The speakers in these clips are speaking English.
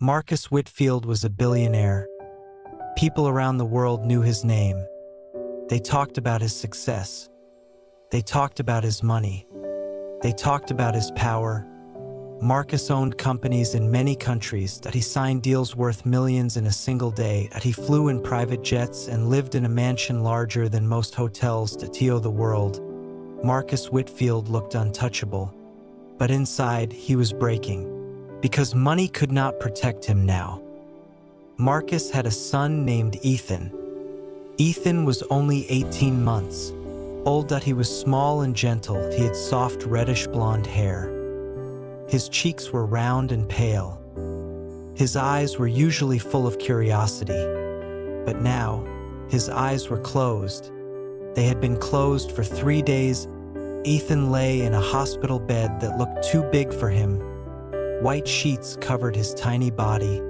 Marcus Whitfield was a billionaire. People around the world knew his name. They talked about his success. They talked about his money. They talked about his power. Marcus owned companies in many countries, that he signed deals worth millions in a single day, that he flew in private jets and lived in a mansion larger than most hotels to the world. Marcus Whitfield looked untouchable. But inside, he was breaking, because money could not protect him now. Marcus had a son named Ethan. Ethan was only 18 months old, that he was small and gentle. He had soft reddish blonde hair. His cheeks were round and pale. His eyes were usually full of curiosity, but now his eyes were closed. They had been closed for 3 days. Ethan lay in a hospital bed that looked too big for him. White sheets covered his tiny body.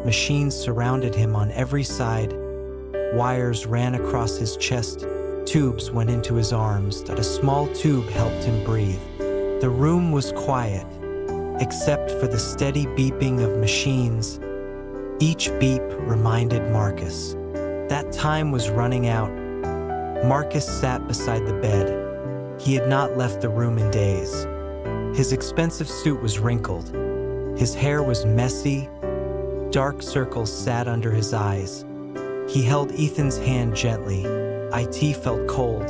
Machines surrounded him on every side. Wires ran across his chest. Tubes went into his arms, that a small tube helped him breathe. The room was quiet, except for the steady beeping of machines. Each beep reminded Marcus that time was running out. Marcus sat beside the bed. He had not left the room in days. His expensive suit was wrinkled. His hair was messy. Dark circles sat under his eyes. He held Ethan's hand gently. It felt cold.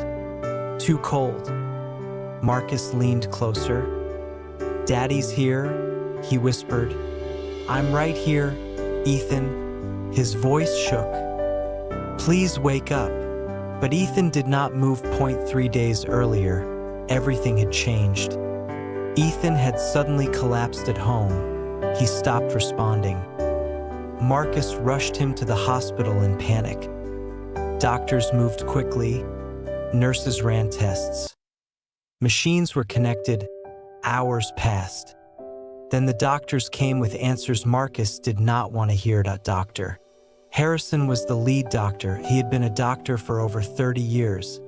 Too cold. Marcus leaned closer. "Daddy's here," he whispered. "I'm right here, Ethan." His voice shook. "Please wake up." But Ethan did not move. 3 days earlier, everything had changed. Ethan had suddenly collapsed at home. He stopped responding. Marcus rushed him to the hospital in panic. Doctors moved quickly. Nurses ran tests. Machines were connected. Hours passed. Then the doctors came with answers Marcus did not want to hear. Dr. Harrison was the lead doctor. He had been a doctor for over 30 years.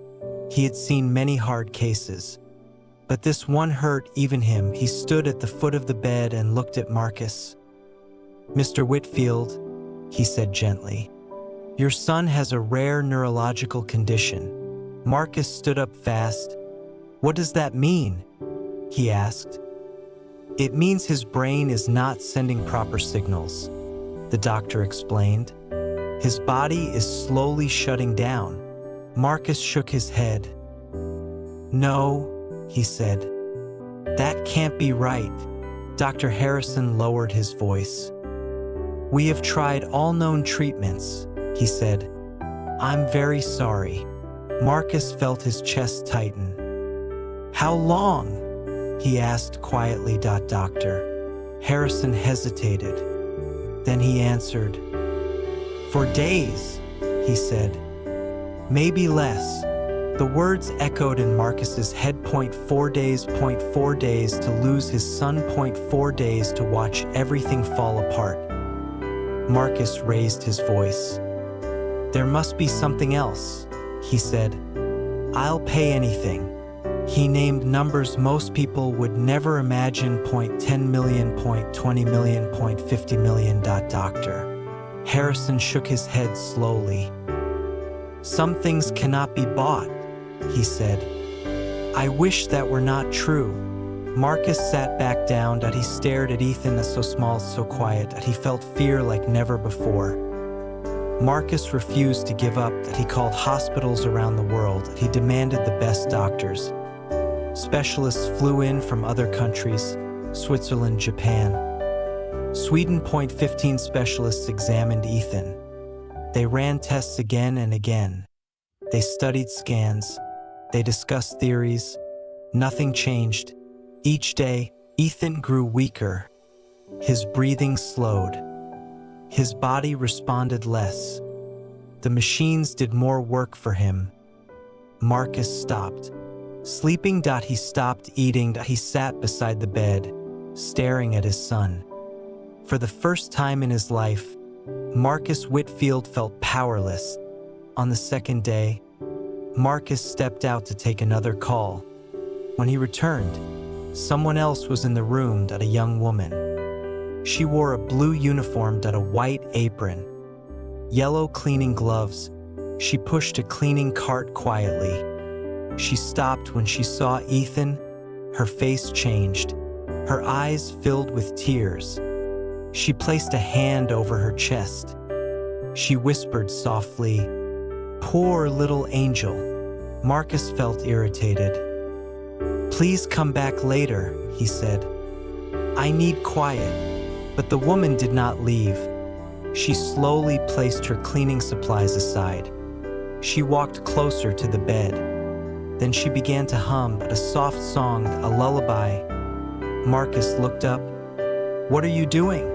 He had seen many hard cases. But this one hurt even him. He stood at the foot of the bed and looked at Marcus. "Mr. Whitfield," he said gently, "your son has a rare neurological condition." Marcus stood up fast. "What does that mean?" he asked. "It means his brain is not sending proper signals," the doctor explained. "His body is slowly shutting down." Marcus shook his head. "No," he said. "That can't be right." Dr. Harrison lowered his voice. "We have tried all known treatments," he said. "I'm very sorry." Marcus felt his chest tighten. "How long?" he asked quietly. Dr. Harrison hesitated. Then he answered. "For days," he said. "Maybe less." The words echoed in Marcus's head. 4 days, 4 days to lose his son, 4 days to watch everything fall apart. Marcus raised his voice. "There must be something else," he said. "I'll pay anything." He named numbers most people would never imagine. 10 million, 20 million, 50 million. Dr. Harrison shook his head slowly. "Some things cannot be bought," he said. "I wish that were not true." Marcus sat back down. He stared at Ethan, so small, so quiet, that he felt fear like never before. Marcus refused to give up. He called hospitals around the world. He demanded the best doctors. Specialists flew in from other countries, Switzerland, Japan. Sweden. 15 specialists examined Ethan. They ran tests again and again. They studied scans. They discussed theories. Nothing changed. Each day, Ethan grew weaker. His breathing slowed. His body responded less. The machines did more work for him. Marcus stopped sleeping. He stopped eating. He sat beside the bed, staring at his son. For the first time in his life, Marcus Whitfield felt powerless. On the second day, Marcus stepped out to take another call. When he returned, someone else was in the room. A young woman. She wore a blue uniform and a white apron, yellow cleaning gloves. She pushed a cleaning cart quietly. She stopped when she saw Ethan. Her face changed. Her eyes filled with tears. She placed a hand over her chest. She whispered softly, "Poor little angel." Marcus felt irritated. "Please come back later," he said. "I need quiet." But the woman did not leave. She slowly placed her cleaning supplies aside. She walked closer to the bed. Then she began to hum a soft song, a lullaby. Marcus looked up. "What are you doing?"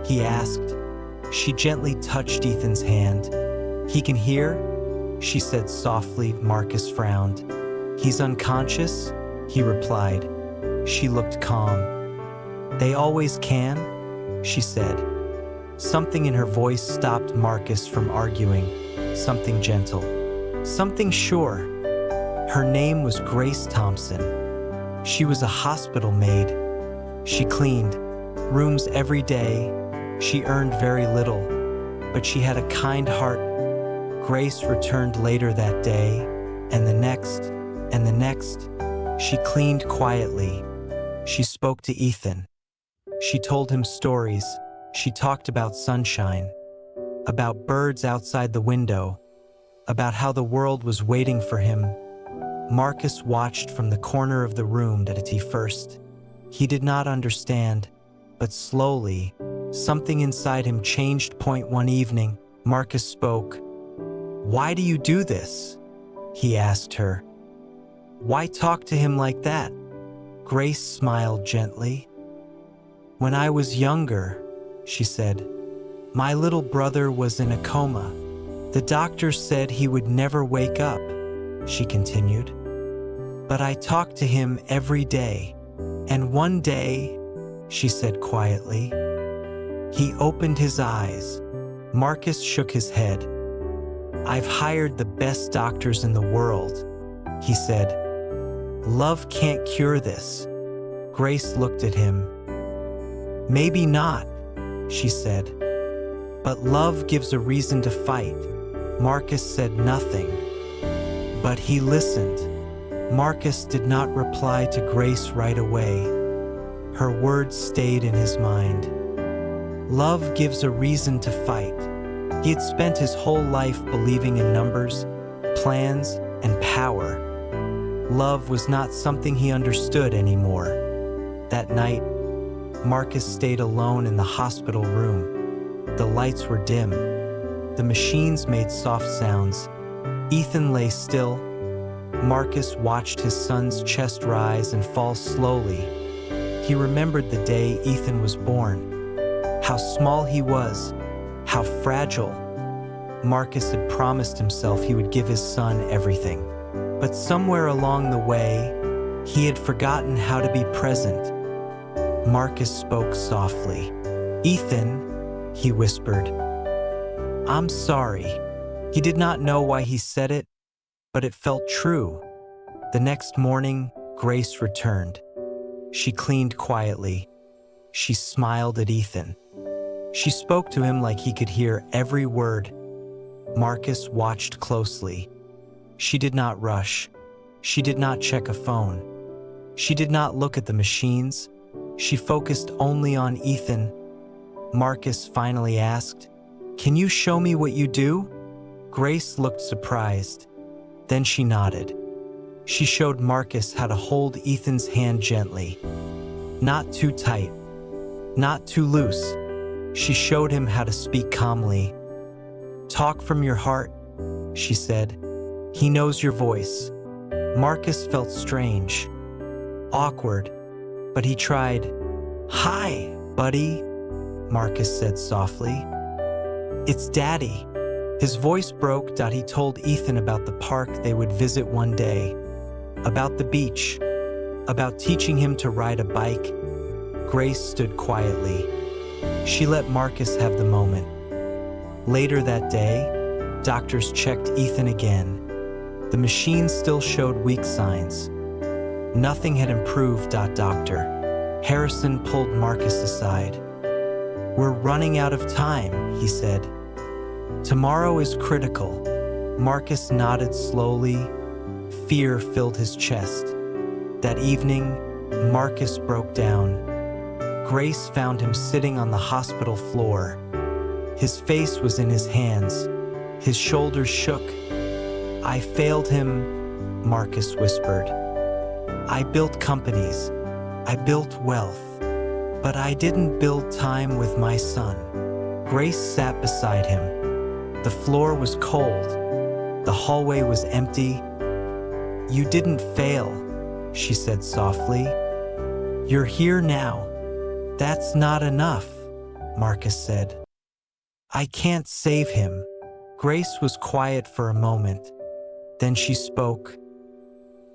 he asked. She gently touched Ethan's hand. "He can hear?" she said softly. Marcus frowned. "He's unconscious?" he replied. She looked calm. "They always can?" she said. Something in her voice stopped Marcus from arguing. Something gentle. Something sure. Her name was Grace Thompson. She was a hospital maid. She cleaned rooms every day. She earned very little, but she had a kind heart. Grace returned later that day, and the next, and the next. She cleaned quietly. She spoke to Ethan. She told him stories. She talked about sunshine, about birds outside the window, about how the world was waiting for him. Marcus watched from the corner of the room at first. He did not understand, but slowly, something inside him changed. One evening, Marcus spoke. "Why do you do this?" he asked her. "Why talk to him like that?" Grace smiled gently. "When I was younger," she said, "my little brother was in a coma. The doctor said he would never wake up," she continued. "But I talked to him every day. And one day," she said quietly, "he opened his eyes." Marcus shook his head. "I've hired the best doctors in the world," he said. "Love can't cure this." Grace looked at him. "Maybe not," she said. "But love gives a reason to fight." Marcus said nothing, but he listened. Marcus did not reply to Grace right away. Her words stayed in his mind. Love gives a reason to fight. He had spent his whole life believing in numbers, plans, and power. Love was not something he understood anymore. That night, Marcus stayed alone in the hospital room. The lights were dim. The machines made soft sounds. Ethan lay still. Marcus watched his son's chest rise and fall slowly. He remembered the day Ethan was born. How small he was. How fragile. Marcus had promised himself he would give his son everything. But somewhere along the way, he had forgotten how to be present. Marcus spoke softly. "Ethan," he whispered. "I'm sorry." He did not know why he said it, but it felt true. The next morning, Grace returned. She cleaned quietly. She smiled at Ethan. She spoke to him like he could hear every word. Marcus watched closely. She did not rush. She did not check a phone. She did not look at the machines. She focused only on Ethan. Marcus finally asked, "Can you show me what you do?" Grace looked surprised. Then she nodded. She showed Marcus how to hold Ethan's hand gently. Not too tight, not too loose. She showed him how to speak calmly. "Talk from your heart," she said. "He knows your voice." Marcus felt strange, awkward, but he tried. "Hi, buddy," Marcus said softly. "It's Daddy." His voice broke. He told Ethan about the park they would visit one day, about the beach, about teaching him to ride a bike. Grace stood quietly. She let Marcus have the moment. Later that day, doctors checked Ethan again. The machine still showed weak signs. Nothing had improved. Doctor Harrison pulled Marcus aside. We're running out of time, he said. Tomorrow is critical. Marcus nodded slowly. Fear filled his chest. That evening, Marcus broke down. Grace found him sitting on the hospital floor. His face was in his hands. His shoulders shook. I failed him, Marcus whispered. I built companies. I built wealth. But I didn't build time with my son. Grace sat beside him. The floor was cold. The hallway was empty. You didn't fail, she said softly. You're here now. That's not enough, Marcus said. I can't save him. Grace was quiet for a moment. Then she spoke.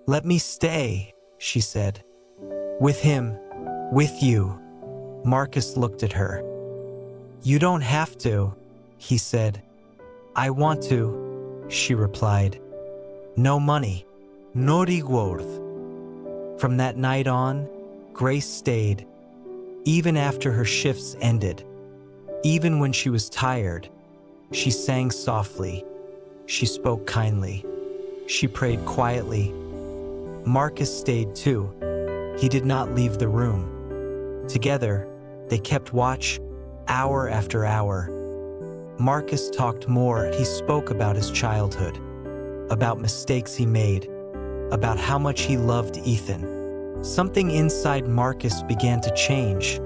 Let me stay, she said. With him, with you. Marcus looked at her. You don't have to, he said. I want to, she replied. No money, no reward. From that night on, Grace stayed, even after her shifts ended. Even when she was tired, she sang softly. She spoke kindly. She prayed quietly. Marcus stayed too. He did not leave the room. Together, they kept watch, hour after hour. Marcus talked more. He spoke about his childhood, about mistakes he made, about how much he loved Ethan. Something inside Marcus began to change.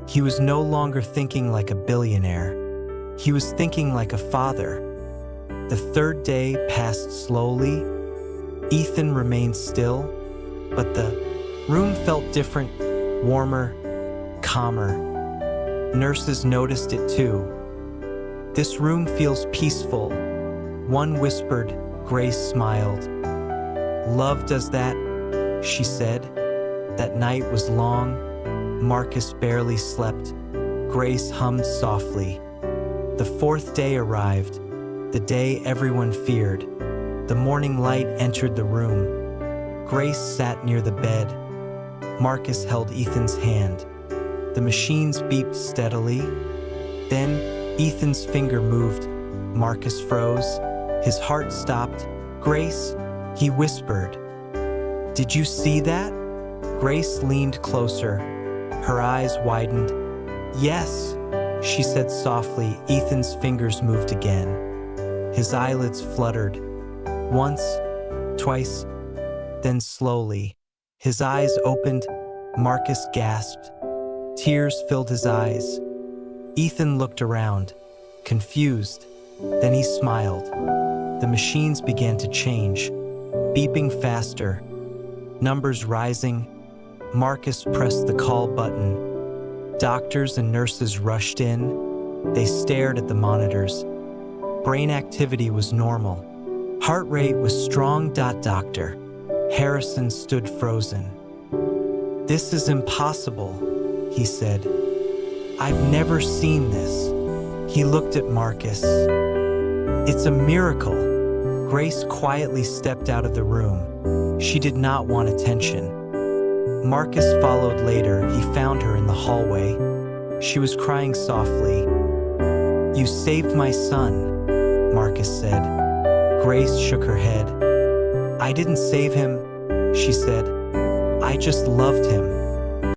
He was no longer thinking like a billionaire. He was thinking like a father. The third day passed slowly. Ethan remained still, but the room felt different, warmer, calmer. Nurses noticed it too. This room feels peaceful. One whispered. Grace smiled. Love does that, she said. That night was long. Marcus barely slept. Grace hummed softly. The fourth day arrived, the day everyone feared. The morning light entered the room. Grace sat near the bed. Marcus held Ethan's hand. The machines beeped steadily. Then Ethan's finger moved. Marcus froze. His heart stopped. Grace, he whispered. Did you see that? Grace leaned closer. Her eyes widened. Yes, she said softly. Ethan's fingers moved again. His eyelids fluttered. Once, twice, then slowly. His eyes opened. Marcus gasped. Tears filled his eyes. Ethan looked around, confused. Then he smiled. The machines began to change, beeping faster, numbers rising. Marcus pressed the call button. Doctors and nurses rushed in. They stared at the monitors. Brain activity was normal. Heart rate was strong. Doctor Harrison stood frozen. This is impossible, he said. I've never seen this. He looked at Marcus. It's a miracle. Grace quietly stepped out of the room. She did not want attention. Marcus followed later. He found her in the hallway. She was crying softly. You saved my son, Marcus said. Grace shook her head. I didn't save him, she said. I just loved him.